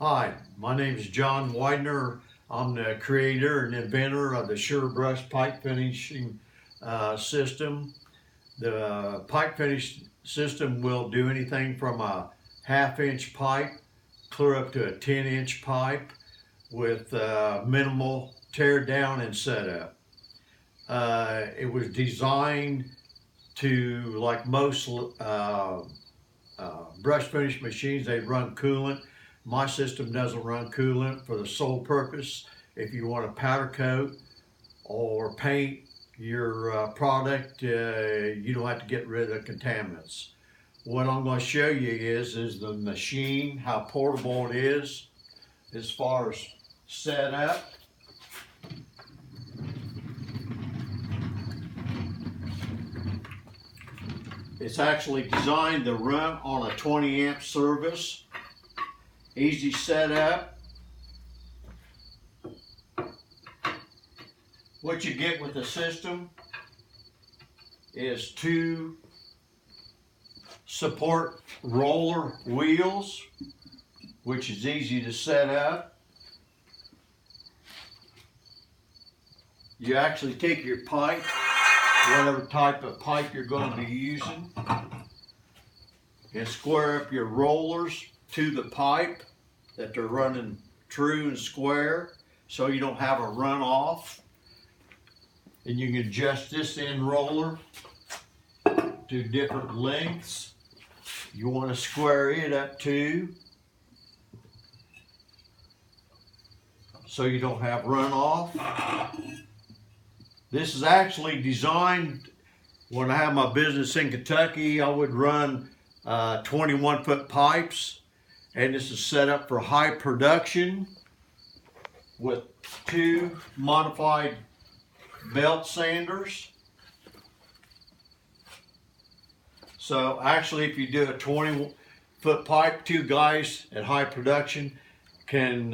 Hi, my name is John Widener. I'm the creator and inventor of the SureBrush pipe finishing system. The pipe finish system will do anything from a half-inch pipe clear up to a 10-inch pipe with minimal tear down and setup. It was designed to, like most brush finish machines, they run coolant. My system doesn't run coolant for the sole purpose. If you want to powder coat or paint your product, you don't have to get rid of the contaminants. What I'm going to show you is the machine, how portable it is as far as setup. It's actually designed to run on a 20 amp service. Easy setup. What you get with the system is two support roller wheels, which is easy to set up. You actually take your pipe, whatever type of pipe you're going to be using, and square up your rollers to the pipe that they're running true and square so you don't have a runoff. And you can adjust this end roller to different lengths. You want to square it up too so you don't have runoff. This is actually designed, when I had my business in Kentucky, I would run 21-foot pipes, and this is set up for high production with two modified belt sanders. So actually, if you do a 20-foot pipe, two guys at high production can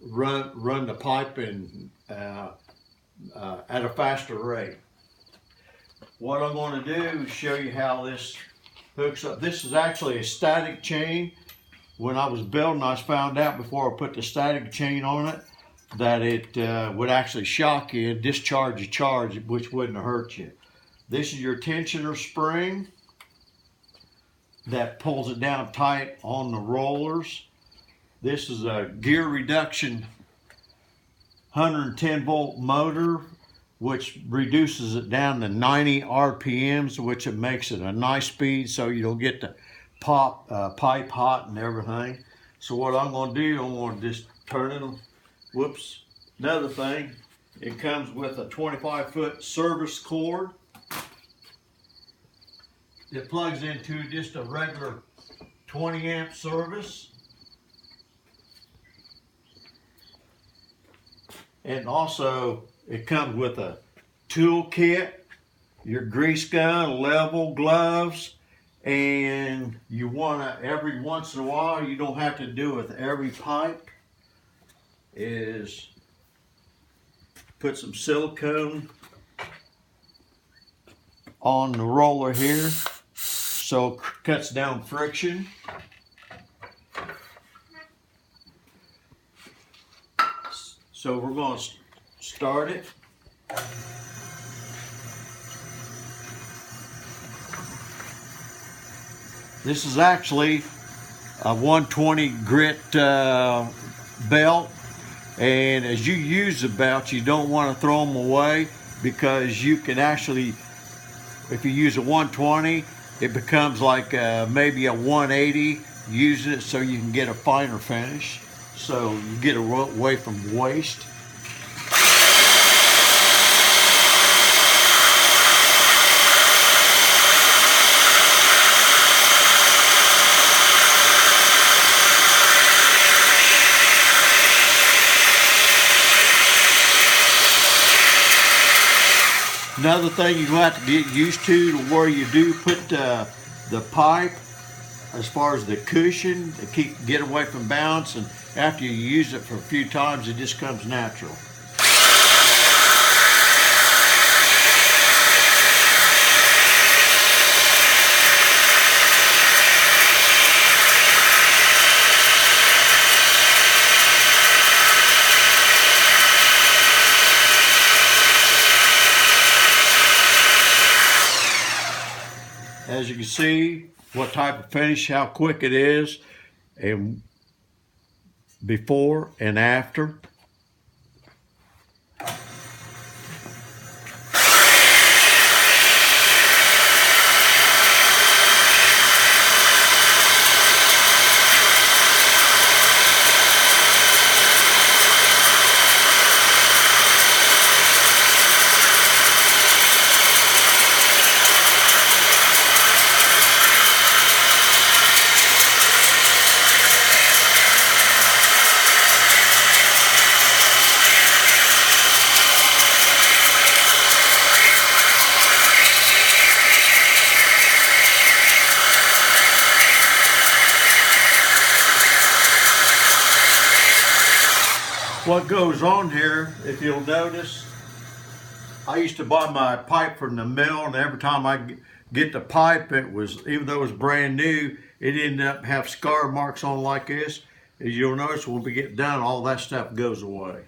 run the pipe in, at a faster rate. What I'm going to do is show you how this hooks up. This is actually a static chain. When I was building, I found out before I put the static chain on it that it would actually shock you and discharge a charge, which wouldn't hurt you. This is your tensioner spring that pulls it down tight on the rollers. This is a gear reduction 110 volt motor, which reduces it down to 90 RPMs, which it makes it a nice speed so you don't get the pipe hot and everything. So what I'm going to do, I'm going to just turn it. Whoops. Another thing, it comes with a 25-foot service cord. It plugs into just a regular 20 amp service. And also it comes with a tool kit, your grease gun, level, gloves, and you want to, every once in a while, you don't have to do with every pipe, is put some silicone on the roller here so it cuts down friction. So we're going to start it. This is actually a 120 grit belt, and as you use the belts, you don't want to throw them away, because you can actually, if you use a 120, it becomes like maybe a 180 using it so you can get a finer finish, so you get away from waste. Another thing you have to get used to where you do put the pipe, as far as the cushion, to get away from balance, and after you use it for a few times, it just comes natural. can see what type of finish, how quick it is, and before and after. What goes on here, if you'll notice, I used to buy my pipe from the mill, and every time I get the pipe, it was, even though it was brand new, it ended up have scar marks on like this. As you'll notice, when we get done, all that stuff goes away.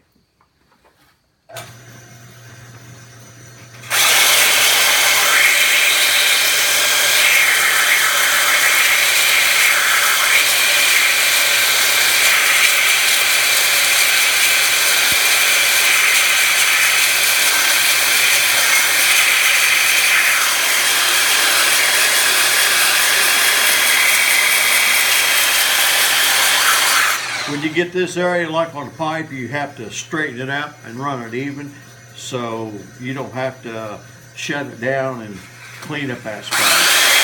When you get this area like on the pipe, you have to straighten it out and run it even, so you don't have to shut it down and clean up that spot.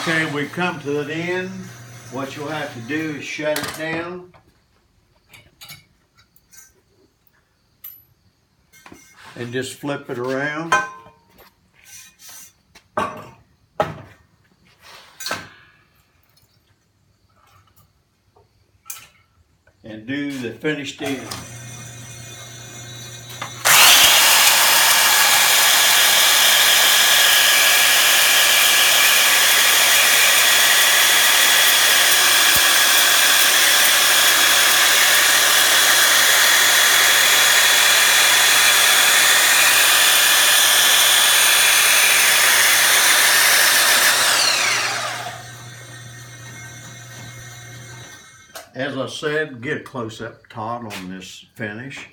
Okay, we come to the end. What you'll have to do is shut it down. And just flip it around. And do the finished end. As I said, get a close-up, Todd, on this finish.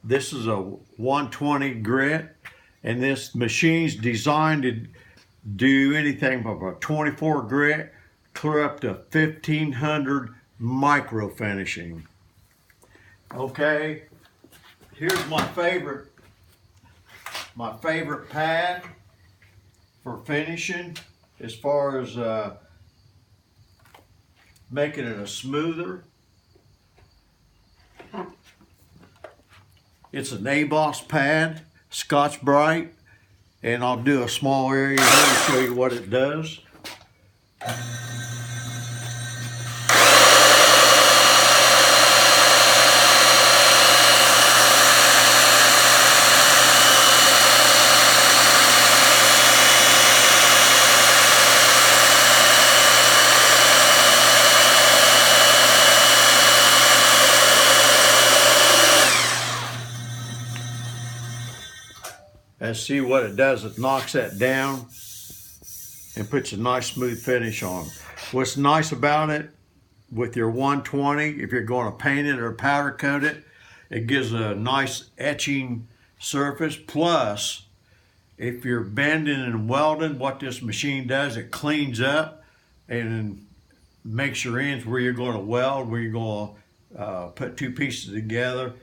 This is a 120 grit, and this machine's designed to do anything from a 24 grit clear up to 1500 micro finishing. Okay, here's my favorite pad for finishing, as far as making it a smoother. It's an ABOS pad, Scotch-Brite, and I'll do a small area here to show you what it does. And see what it does, it knocks that down and puts a nice smooth finish on. What's nice about it, with your 120, if you're going to paint it or powder coat it, it gives a nice etching surface. Plus, if you're bending and welding, what this machine does, it cleans up and makes your ends where you're going to weld, where you're going to put two pieces together.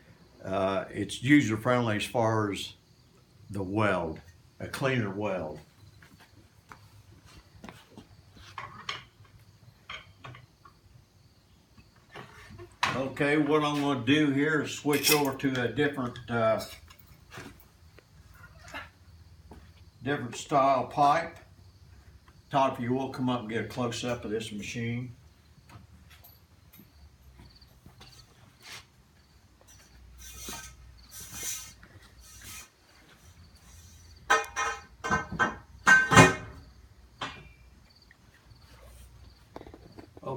It's user friendly as far as the weld, a cleaner weld. Okay, what I'm going to do here is switch over to a different style pipe. Todd, if you will, come up and get a close-up of this machine.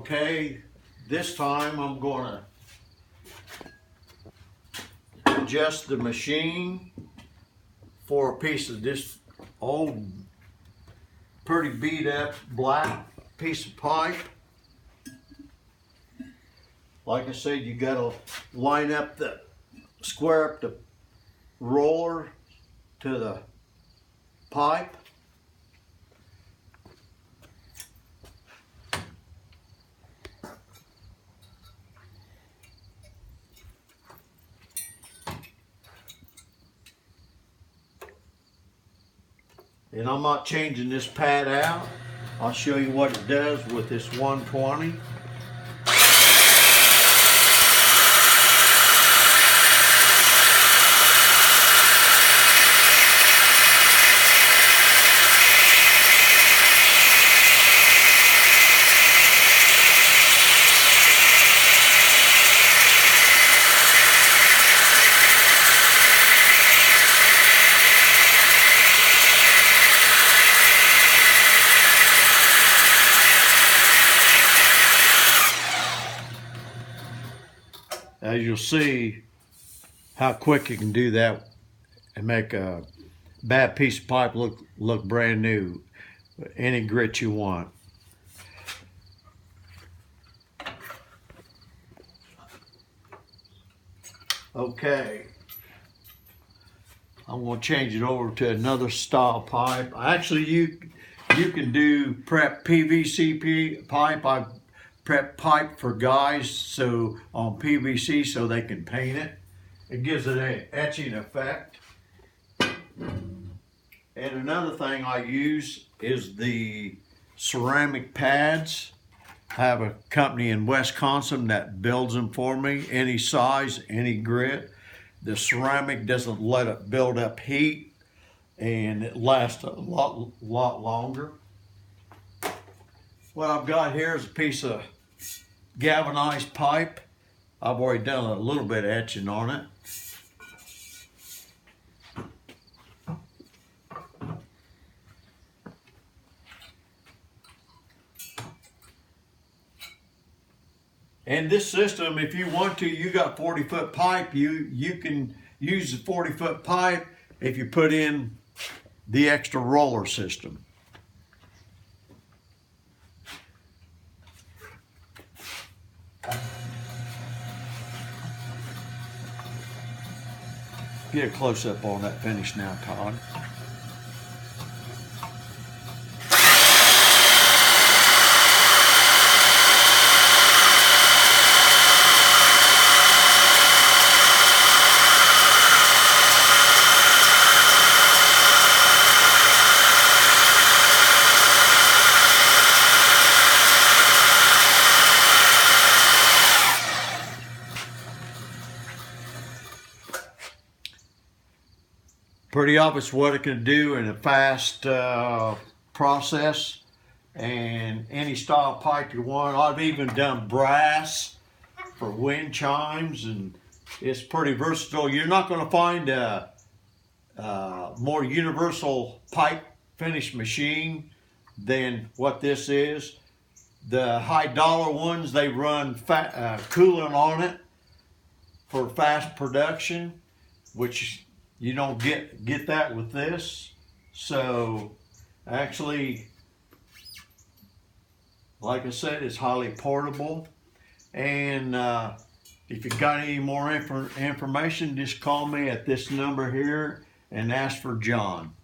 Okay, this time I'm gonna adjust the machine for a piece of this old, pretty beat up black piece of pipe. Like I said, you gotta line up square up the roller to the pipe. And I'm not changing this pad out. I'll show you what it does with this 120. As you'll see how quick you can do that and make a bad piece of pipe look brand new. Any grit you want. Okay, I'm going to change it over to another style pipe. Actually, you can do prep PVC pipe. I prep pipe for guys so on PVC so they can paint it. It gives it an etching effect. And another thing I use is the ceramic pads. I have a company in Wisconsin that builds them for me, any size, any grit. The ceramic doesn't let it build up heat and it lasts a lot longer. What I've got here is a piece of galvanized pipe. I've already done a little bit of etching on it. And this system, if you want to, you got 40-foot pipe, you can use the 40-foot pipe if you put in the extra roller system. Get a close-up on that finish now, Todd. Pretty obvious what it can do in a fast process, and any style pipe you want. I've even done brass for wind chimes, and it's pretty versatile. You're not going to find a more universal pipe finish machine than what this is. The high dollar ones, they run coolant on it for fast production, which you don't get that with this. So actually, like I said, it's highly portable. And if you got any more information, just call me at this number here and ask for John.